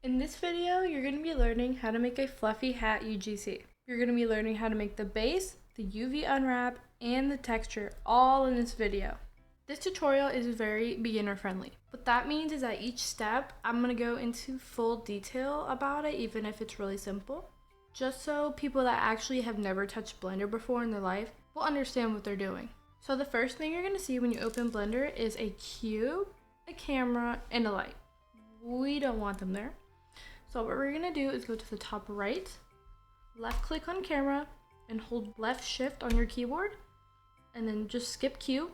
In this video, you're going to be learning how to make a fluffy hat UGC. You're going to be learning how to make the base, the UV unwrap, and the texture all in this video. This tutorial is very beginner friendly. What that means is that each step, I'm going to go into full detail about it, even if it's really simple, just so people that actually have never touched Blender before in their life will understand what they're doing. So the first thing you're going to see when you open Blender is a cube, a camera, and a light. We don't want them there. So what we're gonna do is go to the top right, left click on camera, and hold left shift on your keyboard, and then just skip cube,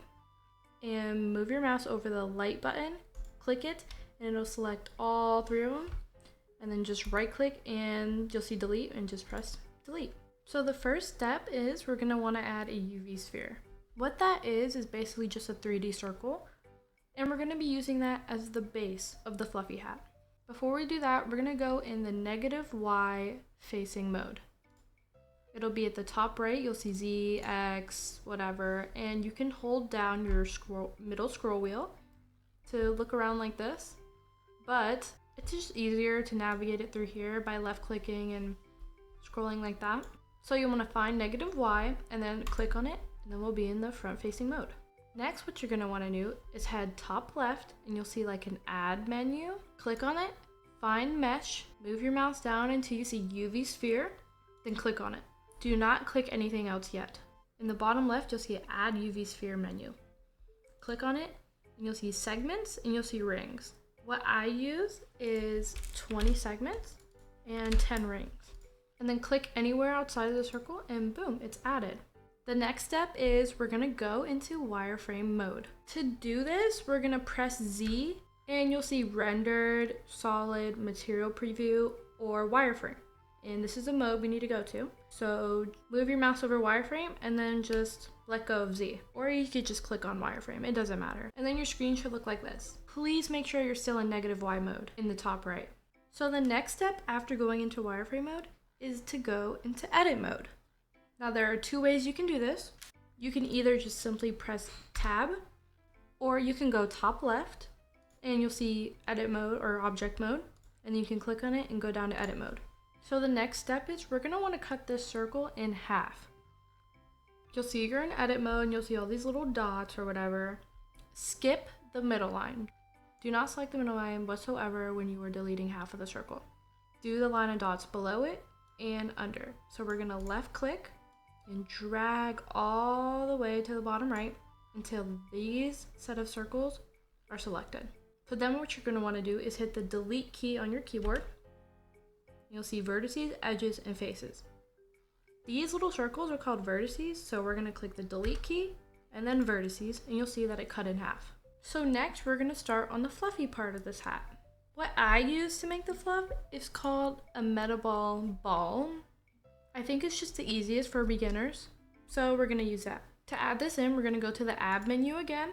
and move your mouse over the light button, click it, and it'll select all three of them, and then just right click and you'll see delete and just press delete. So the first step is we're gonna wanna add a UV sphere. What that is basically just a 3D circle, and we're gonna be using that as the base of the fluffy hat. Before we do that, we're gonna go in the -Y facing mode. It'll be at the top right, you'll see Z, X, whatever, and you can hold down your middle scroll wheel to look around like this, but it's just easier to navigate it through here by left clicking and scrolling like that. So you wanna find -Y and then click on it, and then we'll be in the front facing mode. Next, what you're gonna wanna do is head top left and you'll see like an add menu. Click on it, find mesh, move your mouse down until you see UV sphere, then click on it. Do not click anything else yet. In the bottom left, you'll see add UV sphere menu. Click on it and you'll see segments and you'll see rings. What I use is 20 segments and 10 rings. And then click anywhere outside of the circle and boom, it's added. The next step is we're gonna go into wireframe mode. To do this, we're gonna press Z and you'll see rendered, solid, material preview, or wireframe. And this is a mode we need to go to. So move your mouse over wireframe and then just let go of Z. Or you could just click on wireframe, it doesn't matter. And then your screen should look like this. Please make sure you're still in -Y mode in the top right. So the next step after going into wireframe mode is to go into edit mode. Now there are two ways you can do this. You can either just simply press tab, or you can go top left and you'll see edit mode or object mode, and you can click on it and go down to edit mode. So the next step is we're gonna wanna cut this circle in half. You'll see you're in edit mode and you'll see all these little dots or whatever. Skip the middle line. Do not select the middle line whatsoever when you are deleting half of the circle. Do the line of dots below it and under. So we're gonna left click and drag all the way to the bottom right until these set of circles are selected. So then what you're going to want to do is hit the delete key on your keyboard. You'll see vertices, edges, and faces. These little circles are called vertices, so we're going to click the delete key and then vertices, and you'll see that it cut in half. So next we're going to start on the fluffy part of this hat. What I use to make the fluff is called a metaball ball. I think it's just the easiest for beginners, so we're gonna use that. To add this in, we're gonna go to the add menu again,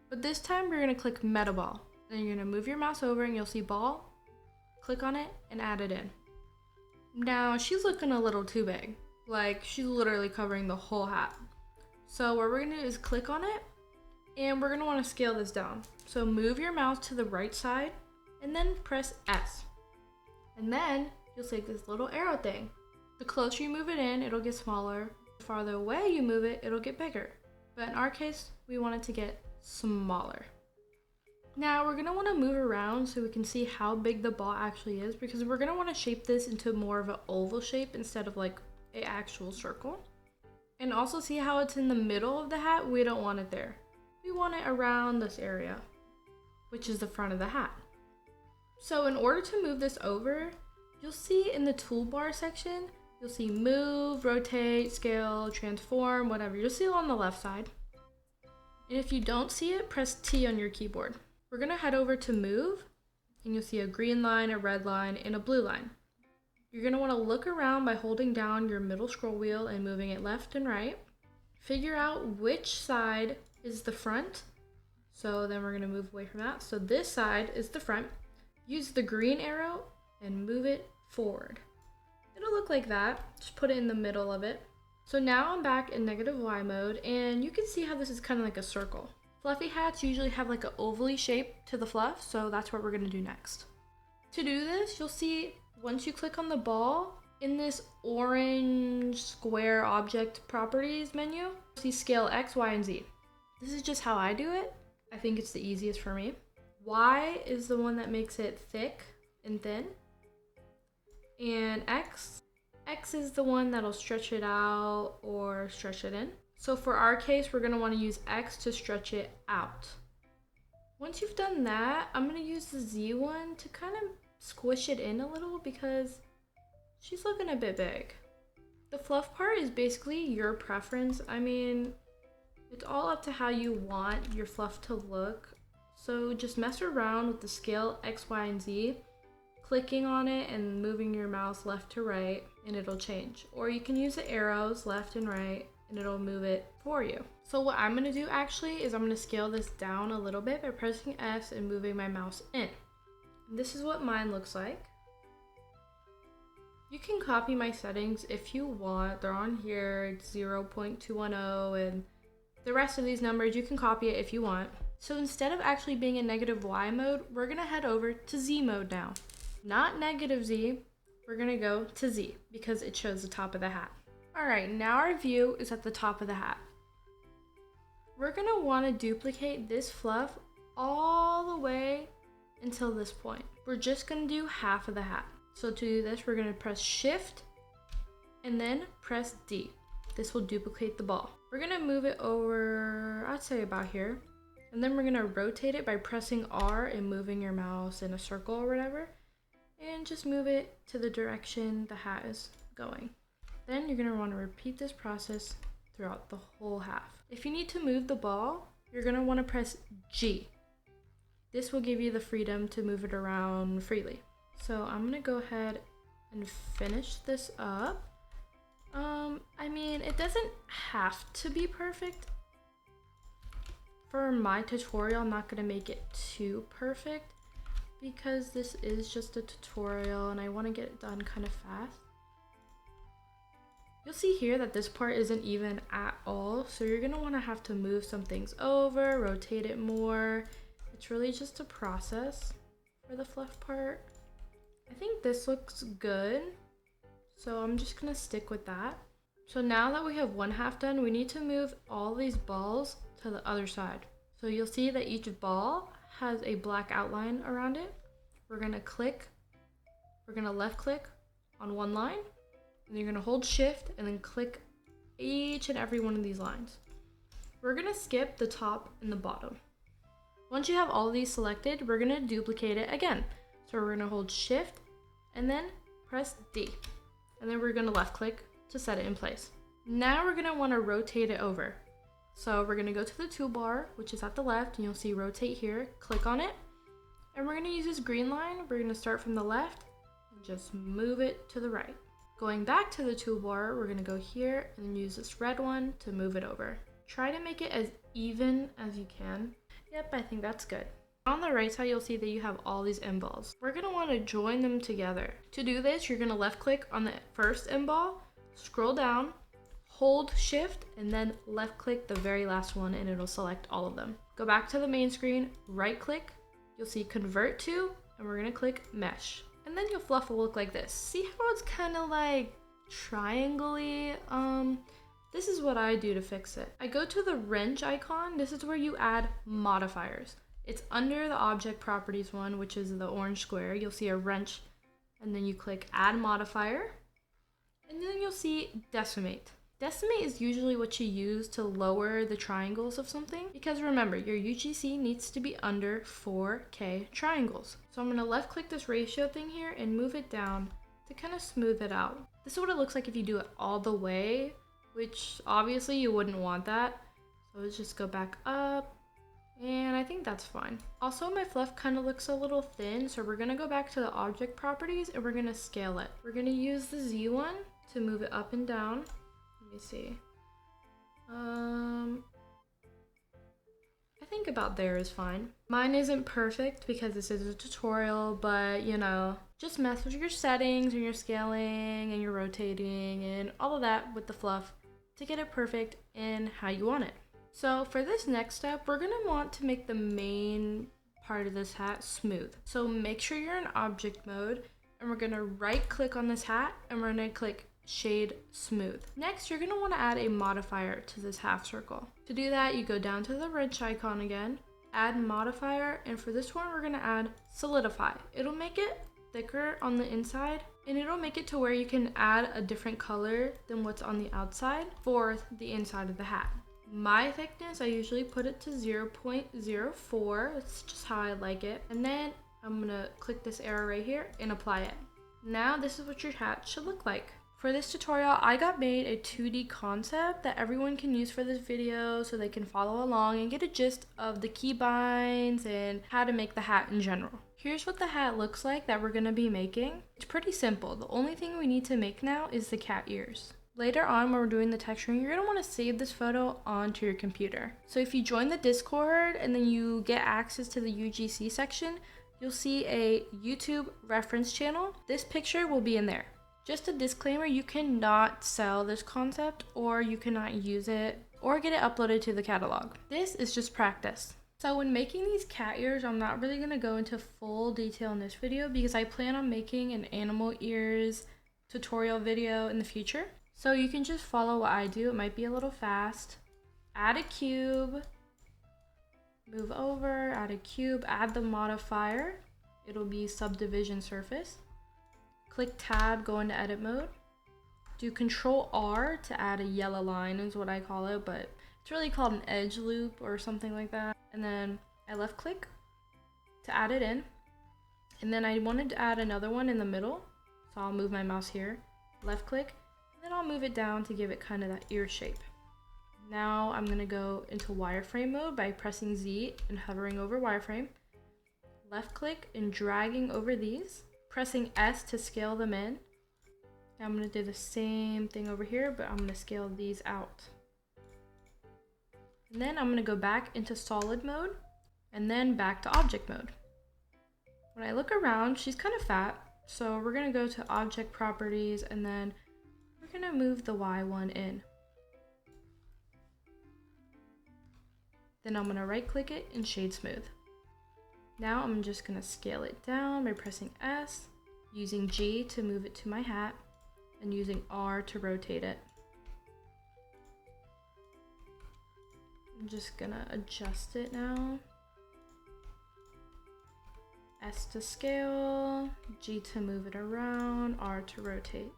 but this time we're gonna click metaball. Then you're gonna move your mouse over and you'll see ball, click on it and add it in. Now she's looking a little too big, like she's literally covering the whole hat. So what we're gonna do is click on it and we're gonna wanna scale this down. So move your mouse to the right side and then press S. And then you'll see this little arrow thing. The closer you move it in, it'll get smaller. The farther away you move it, it'll get bigger. But in our case, we want it to get smaller. Now we're gonna wanna move around so we can see how big the ball actually is, because we're gonna wanna shape this into more of an oval shape instead of like an actual circle. And also see how it's in the middle of the hat? We don't want it there. We want it around this area, which is the front of the hat. So in order to move this over, you'll see in the toolbar section, you'll see move, rotate, scale, transform, whatever. You'll see it on the left side. And if you don't see it, press T on your keyboard. We're gonna head over to move, and you'll see a green line, a red line, and a blue line. You're gonna wanna look around by holding down your middle scroll wheel and moving it left and right. Figure out which side is the front. So then we're gonna move away from that. So this side is the front. Use the green arrow and move it forward. It'll look like that. Just put it in the middle of it. So now I'm back in -Y mode, and you can see how this is kind of like a circle. Fluffy hats usually have like an ovally shape to the fluff, so that's what we're gonna do next. To do this, you'll see once you click on the ball, in this orange square object properties menu, you'll see scale X, Y, and Z. This is just how I do it. I think it's the easiest for me. Y is the one that makes it thick and thin. And X is the one that'll stretch it out or stretch it in. So for our case, we're gonna wanna use X to stretch it out. Once you've done that, I'm gonna use the Z one to kind of squish it in a little because she's looking a bit big. The fluff part is basically your preference. I mean, it's all up to how you want your fluff to look. So just mess around with the scale X, Y, and Z, clicking on it and moving your mouse left to right, and it'll change. Or you can use the arrows left and right, and it'll move it for you. So what I'm gonna do actually is I'm gonna scale this down a little bit by pressing S and moving my mouse in. And this is what mine looks like. You can copy my settings if you want. They're on here. It's 0.210 and the rest of these numbers, you can copy it if you want. So instead of actually being in negative Y mode, we're gonna head over to Z mode now. Not negative Z, we're gonna go to Z because it shows the top of the hat. All right, now our view is at the top of the hat. We're gonna wanna duplicate this fluff all the way until this point. We're just gonna do half of the hat. So to do this, we're gonna press Shift and then press D. This will duplicate the ball. We're gonna move it over, I'd say about here. And then we're gonna rotate it by pressing R and moving your mouse in a circle or whatever. And just move it to the direction the hat is going. Then you're gonna wanna repeat this process throughout the whole half. If you need to move the ball, you're gonna wanna press G. This will give you the freedom to move it around freely. So I'm gonna go ahead and finish this up. I mean, it doesn't have to be perfect. For my tutorial, I'm not gonna make it too perfect because this is just a tutorial and I wanna get it done kind of fast. You'll see here that this part isn't even at all, so you're gonna wanna have to move some things over, rotate it more. It's really just a process for the fluff part. I think this looks good, so I'm just gonna stick with that. So now that we have one half done, we need to move all these balls to the other side. So you'll see that each ball has a black outline around it. We're gonna left click on one line, and you're gonna hold Shift and then click each and every one of these lines. We're gonna skip the top and the bottom. Once you have all these selected, we're gonna duplicate it again. So we're gonna hold Shift and then press D. And then we're gonna left click to set it in place. Now we're gonna wanna rotate it over. So we're gonna go to the toolbar, which is at the left, and you'll see rotate here, click on it. And we're gonna use this green line. We're gonna start from the left and just move it to the right. Going back to the toolbar, we're gonna go here and then use this red one to move it over. Try to make it as even as you can. Yep, I think that's good. On the right side, you'll see that you have all these end balls. We're gonna wanna join them together. To do this, you're gonna left click on the first end ball, scroll down, hold Shift, and then left click the very last one and it'll select all of them. Go back to the main screen, right click, you'll see convert to, and we're gonna click mesh. And then your fluff will look like this. See how it's kind of like triangle-y? This is what I do to fix it. I go to the wrench icon. This is where you add modifiers. It's under the object properties one, which is the orange square. You'll see a wrench, and then you click add modifier, and then you'll see decimate. Decimate is usually what you use to lower the triangles of something, because remember, your UGC needs to be under 4K triangles. So I'm gonna left click this ratio thing here and move it down to kind of smooth it out. This is what it looks like if you do it all the way, which obviously you wouldn't want that. So let's just go back up, and I think that's fine. Also, my fluff kind of looks a little thin, so we're gonna go back to the object properties and we're gonna scale it. We're gonna use the Z one to move it up and down. Let me see. I think about there is fine. Mine isn't perfect because this is a tutorial, but you know, just mess with your settings and your scaling and your rotating and all of that with the fluff to get it perfect and how you want it. So for this next step, we're gonna want to make the main part of this hat smooth. So make sure you're in object mode, and we're gonna right click on this hat and we're gonna click shade smooth. Next, you're gonna wanna add a modifier to this half circle. To do that, you go down to the wrench icon again, add modifier, and for this one, we're gonna add solidify. It'll make it thicker on the inside, and it'll make it to where you can add a different color than what's on the outside for the inside of the hat. My thickness, I usually put it to 0.04. That's just how I like it. And then I'm gonna click this arrow right here and apply it. Now this is what your hat should look like. For this tutorial, I got made a 2D concept that everyone can use for this video so they can follow along and get a gist of the keybinds and how to make the hat in general. Here's what the hat looks like that we're gonna be making. It's pretty simple. The only thing we need to make now is the cat ears. Later on, when we're doing the texturing, you're gonna wanna save this photo onto your computer. So if you join the Discord and then you get access to the UGC section, you'll see a YouTube reference channel. This picture will be in there. Just a disclaimer, you cannot sell this concept or you cannot use it or get it uploaded to the catalog. This is just practice. So when making these cat ears, I'm not really gonna go into full detail in this video because I plan on making an animal ears tutorial video in the future. So you can just follow what I do. It might be a little fast. Add a cube, move over, add a cube, add the modifier. It'll be subdivision surface. Click tab, go into edit mode. Do Control R to add a yellow line is what I call it, but it's really called an edge loop or something like that. And then I left click to add it in. And then I wanted to add another one in the middle. So I'll move my mouse here, left click, then I'll move it down to give it kind of that ear shape. Now I'm gonna go into wireframe mode by pressing Z and hovering over wireframe. Left click and dragging over these, pressing S to scale them in. Now I'm gonna do the same thing over here, but I'm gonna scale these out. And then I'm gonna go back into solid mode and then back to object mode. When I look around, she's kind of fat, so we're gonna go to object properties and then we're gonna move the Y one in. Then I'm gonna right click it and shade smooth. Now I'm just gonna scale it down by pressing S, using G to move it to my hat, and using R to rotate it. I'm just gonna adjust it now. S to scale, G to move it around, R to rotate.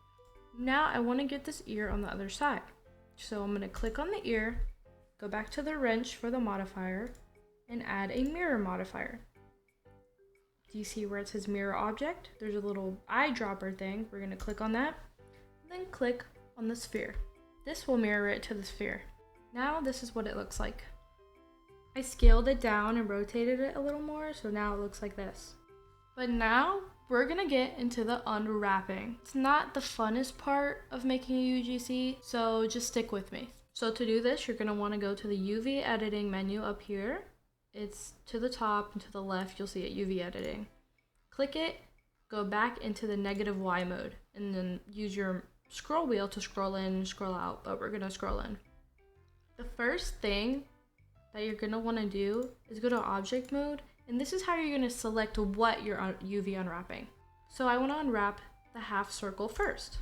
Now I want to get this ear on the other side. So I'm going to click on the ear, go back to the wrench for the modifier, and add a mirror modifier. Do you see where it says mirror object? There's a little eyedropper thing. We're going to click on that, and then click on the sphere. This will mirror it to the sphere. Now this is what it looks like. I scaled it down and rotated it a little more, so now it looks like this. But now we're gonna get into the unwrapping. It's not the funnest part of making a UGC, so just stick with me. So to do this, you're gonna wanna go to the UV editing menu up here. It's to the top and to the left, you'll see it, UV editing. Click it, go back into the negative Y mode, and then use your scroll wheel to scroll in and scroll out, but we're gonna scroll in. The first thing that you're gonna wanna do is go to object mode, and this is how you're gonna select what you're UV unwrapping. So I wanna unwrap the half circle first.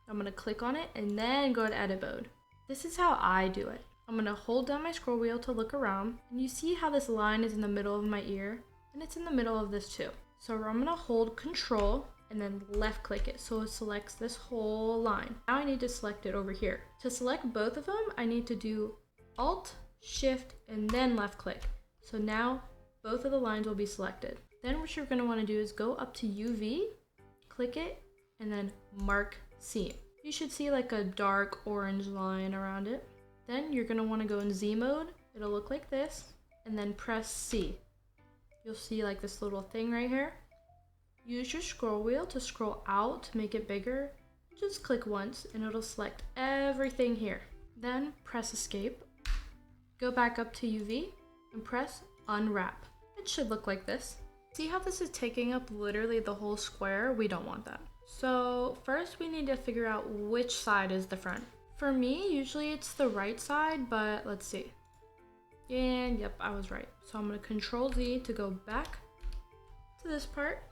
I'm gonna click on it and then go to edit mode. This is how I do it. I'm gonna hold down my scroll wheel to look around, and you see how this line is in the middle of my ear, and it's in the middle of this too. So I'm gonna hold Control and then left click it so it selects this whole line. Now I need to select it over here. To select both of them, I need to do Alt, Shift, and then left click. So now both of the lines will be selected. Then what you're gonna wanna do is go up to UV, click it, and then mark seam. You should see like a dark orange line around it. Then you're gonna wanna go in Z mode. It'll look like this, and then press C. You'll see like this little thing right here. Use your scroll wheel to scroll out to make it bigger. Just click once and it'll select everything here. Then press escape. Go back up to UV and press unwrap. It should look like this. See how this is taking up literally the whole square? We don't want that. So first we need to figure out which side is the front. For me, usually it's the right side, but let's see. And yep, I was right. So I'm gonna Control Z to go back to this part.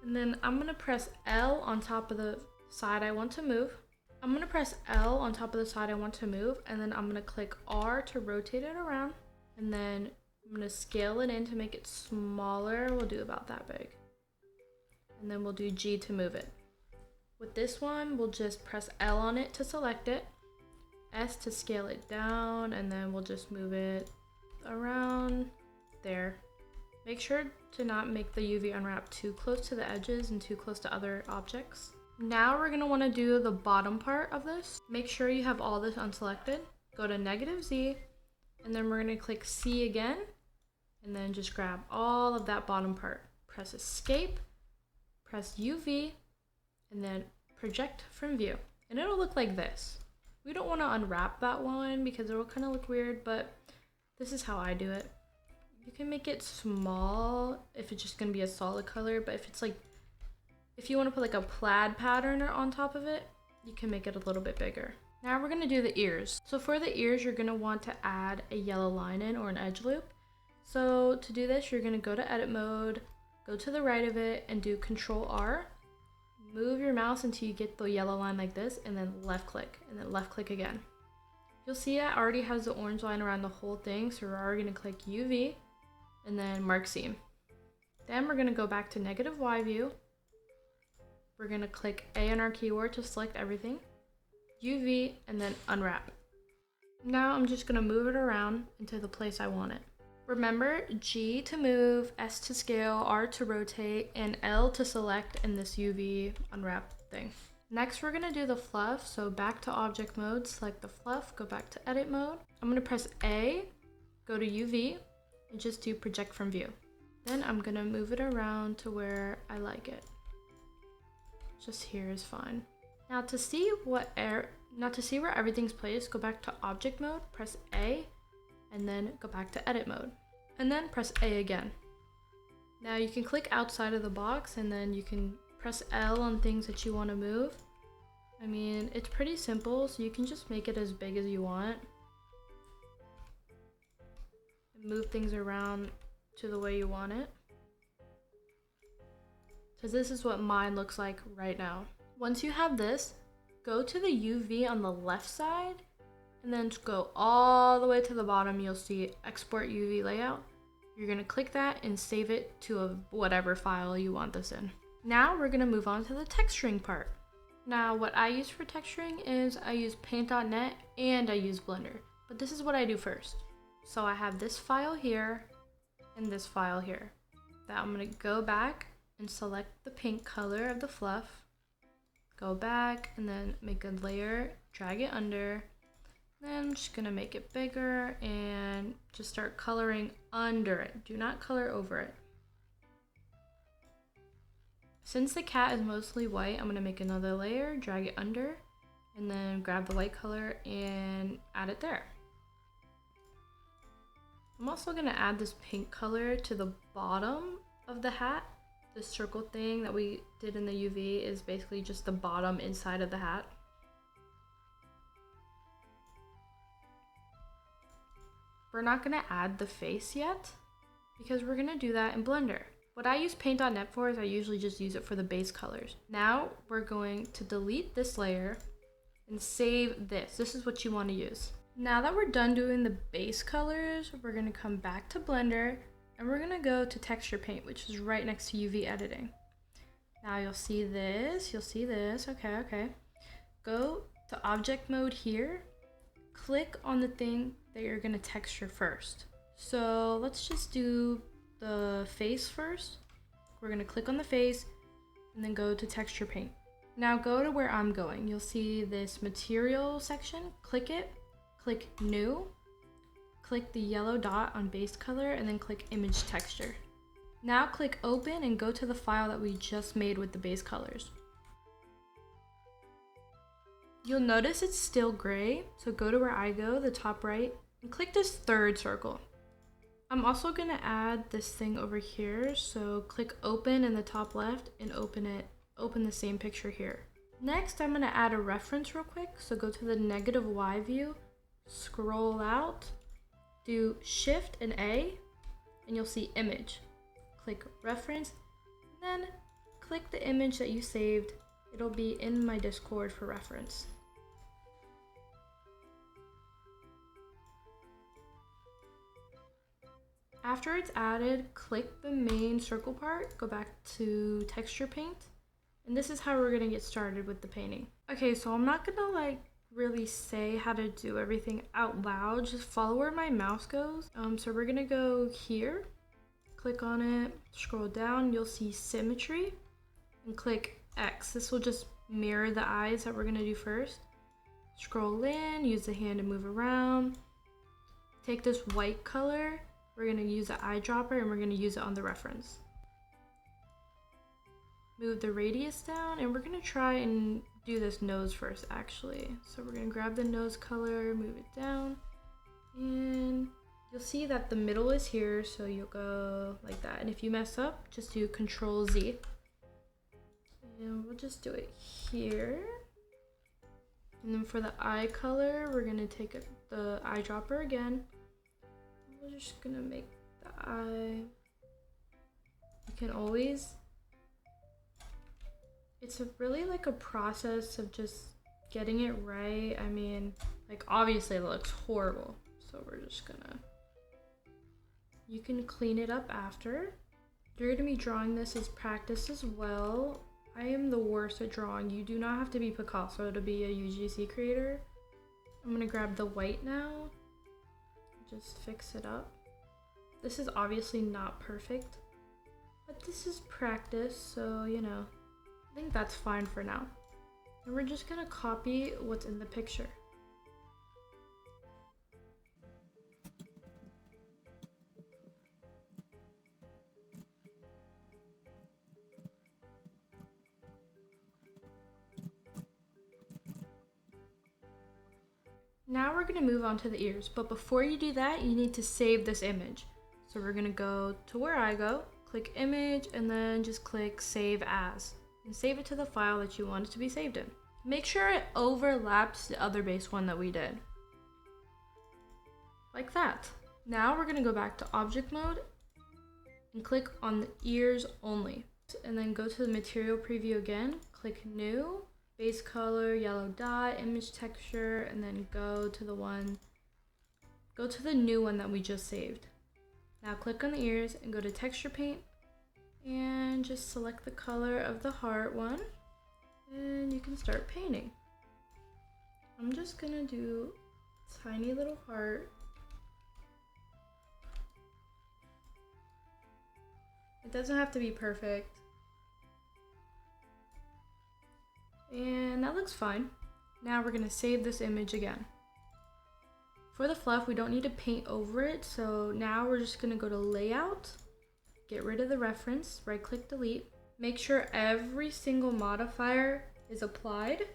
And then I'm gonna press L on top of the side I want to move. I'm gonna press L on top of the side I want to move, and then I'm gonna click R to rotate it around. And then I'm gonna scale it in to make it smaller. We'll do about that big. And then we'll do G to move it. With this one, we'll just press L on it to select it, S to scale it down, and then we'll just move it around there. Make sure to not make the UV unwrap too close to the edges and too close to other objects. Now we're gonna wanna do the bottom part of this. Make sure you have all this unselected. Go to -Z, and then we're gonna click C again, and then just grab all of that bottom part. Press Escape, press UV, and then project from view. And it'll look like this. We don't wanna unwrap that one because it'll kinda look weird, but this is how I do it. You can make it small if it's just gonna be a solid color, but if you wanna put like a plaid pattern on top of it, you can make it a little bit bigger. Now we're gonna do the ears. So for the ears, you're gonna want to add a yellow line in or an edge loop. So to do this, you're gonna go to edit mode, go to the right of it and do Control R. Move your mouse until you get the yellow line like this, and then left click, and then left click again. You'll see it already has the orange line around the whole thing, so we're already gonna click UV, and then mark seam. Then we're gonna go back to -Y view. We're gonna click A on our keyboard to select everything, UV, and then unwrap. Now I'm just gonna move it around into the place I want it. Remember, G to move, S to scale, R to rotate, and L to select in this UV unwrap thing. Next, we're gonna do the fluff. So back to object mode, select the fluff, go back to edit mode. I'm gonna press A, go to UV, and just do project from view. Then I'm gonna move it around to where I like it. Just here is fine. Now to see where everything's placed, go back to object mode, press A, and then go back to edit mode, and then press A again. Now you can click outside of the box, and then you can press L on things that you want to move. I mean, it's pretty simple, so you can just make it as big as you want. And move things around to the way you want it. Because this is what mine looks like right now. Once you have this, go to the UV on the left side, and then go all the way to the bottom. You'll see export UV layout. You're gonna click that and save it to whatever file you want this in. Now we're gonna move on to the texturing part. Now what I use for texturing is I use paint.net and I use Blender, but this is what I do first. So I have this file here and this file here. That I'm gonna go back and select the pink color of the fluff, go back and then make a layer, drag it under. Then I'm just gonna make it bigger and just start coloring under it. Do not color over it. Since the cat is mostly white, I'm gonna make another layer, drag it under, and then grab the white color and add it there. I'm also gonna add this pink color to the bottom of the hat. This circle thing that we did in the UV is basically just the bottom inside of the hat. We're not gonna add the face yet because we're gonna do that in Blender. What I use paint.net for is I usually just use it for the base colors. Now we're going to delete this layer and save this. This is what you want to use. Now that we're done doing the base colors, we're gonna come back to Blender and we're gonna go to texture paint, which is right next to UV editing. Now you'll see this, okay. Go to object mode here, click on the thing that you're gonna texture first. So let's just do the face first. We're gonna click on the face and then go to texture paint. Now go to where I'm going. You'll see this material section, click it, click new, click the yellow dot on base color and then click image texture. Now click open and go to the file that we just made with the base colors. You'll notice it's still gray, so go to where I go, the top right, and click this third circle. I'm also gonna add this thing over here, so click open in the top left and open the same picture here. Next, I'm gonna add a reference real quick, so go to the -Y view, scroll out, do Shift and A, and you'll see image. Click reference, and then click the image that you saved. It'll be in my Discord for reference. After it's added, click the main circle part, go back to texture paint, and this is how we're gonna get started with the painting. Okay, so I'm not gonna like really say how to do everything out loud, just follow where my mouse goes. So we're gonna go here, click on it, scroll down, you'll see symmetry, and click X. This will just mirror the eyes that we're gonna do first. Scroll in, use the hand to move around. Take this white color, we're gonna use the eyedropper and we're gonna use it on the reference. Move the radius down, and we're gonna try and do this nose first actually. So we're gonna grab the nose color, move it down, and you'll see that the middle is here, so you'll go like that. And if you mess up, just do Control Z. And we'll just do it here. And then for the eye color, we're gonna take the eyedropper again. We're just gonna make the eye. You can always, it's really like a process of just getting it right. I mean, like obviously it looks horrible, so we're just gonna, you can clean it up after. You're gonna be drawing this as practice as well. I am the worst at drawing. You do not have to be Picasso to be a UGC creator. I'm gonna grab the white now, just fix it up. This is obviously not perfect, but this is practice, so you know, I think that's fine for now. And we're just gonna copy what's in the picture. Now we're gonna move on to the ears, but before you do that, you need to save this image. So we're gonna go to where I go, click image, and then just click save as, and save it to the file that you want it to be saved in. Make sure it overlaps the other base one that we did. Like that. Now we're gonna go back to object mode and click on the ears only. And then go to the material preview again, click new, base color, yellow dot, image texture, and then go to the new one that we just saved. Now click on the ears and go to texture paint and just select the color of the heart one, and you can start painting. I'm just gonna do a tiny little heart. It doesn't have to be perfect. And that looks fine. Now we're gonna save this image again. For the fluff, we don't need to paint over it, so now we're just gonna go to layout, get rid of the reference, right click delete, make sure every single modifier is applied.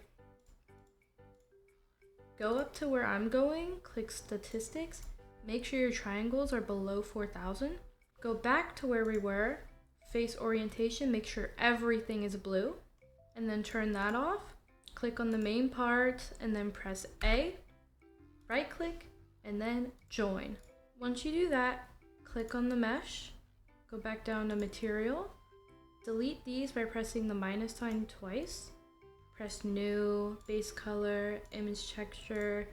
Go up to where I'm going, click statistics, make sure your triangles are below 4,000. Go back to where we were, face orientation, make sure everything is blue, and then turn that off. Click on the main part and then press A, right click, and then join. Once you do that, click on the mesh, go back down to material, delete these by pressing the minus sign twice, press new, base color, image texture,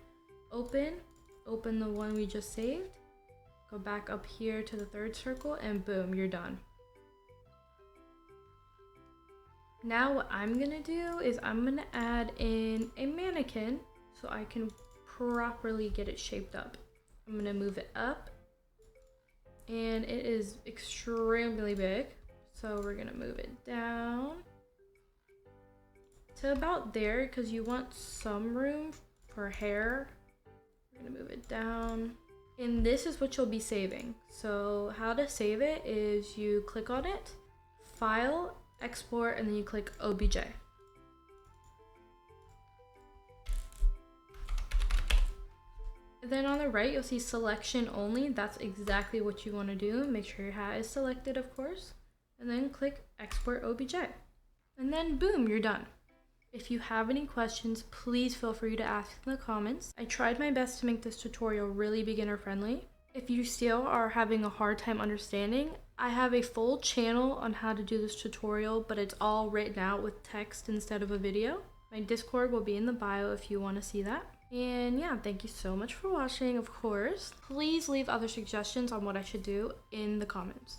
open the one we just saved, go back up here to the third circle, and boom, you're done. Now what I'm gonna do is I'm gonna add in a mannequin so I can properly get it shaped up. I'm gonna move it up, and it is extremely big, so we're gonna move it down to about there because you want some room for hair. We're gonna move it down, and this is what you'll be saving. So how to save it is you click on it, file, export, and then you click OBJ. Then on the right, you'll see selection only. That's exactly what you want to do. Make sure your hat is selected, of course, and then click export OBJ. And then boom, you're done. If you have any questions, please feel free to ask in the comments. I tried my best to make this tutorial really beginner friendly. If you still are having a hard time understanding, I have a full channel on how to do this tutorial, but it's all written out with text instead of a video. My Discord will be in the bio if you want to see that. And yeah, thank you so much for watching, of course. Please leave other suggestions on what I should do in the comments.